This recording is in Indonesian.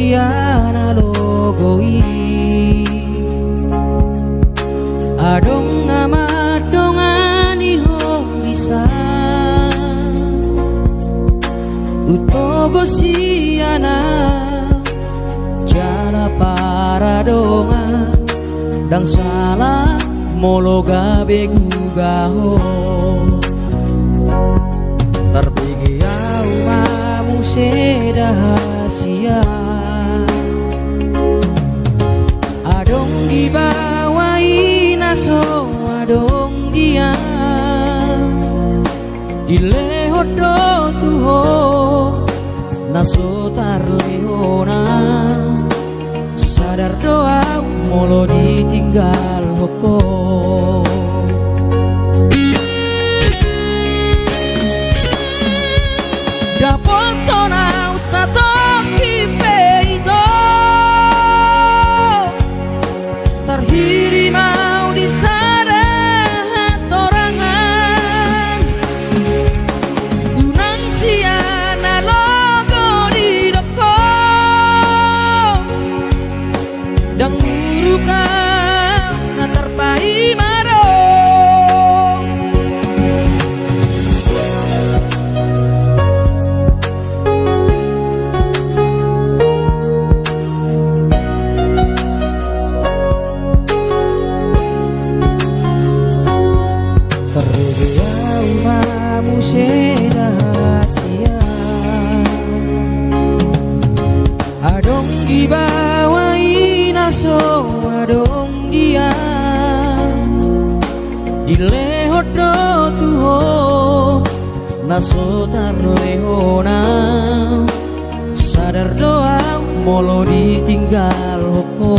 siana logoi adong nama dongani ho bisa utogo siana jala para donga dan salah mologa begugaho terpigi aumamu sedahasia adong di bawah inaso adong dia dilehodo tuho naso tarlehona sadar doa molo ditinggal hoko dapotona usato kipeito terhiri mau di sana torangan gunang siana logo di doko dan murukan na terpai maro terbiau sedahasia adong di bawah inaso adong dia dilehodo tuho naso tarlehona sadar doa molo ditinggal hoko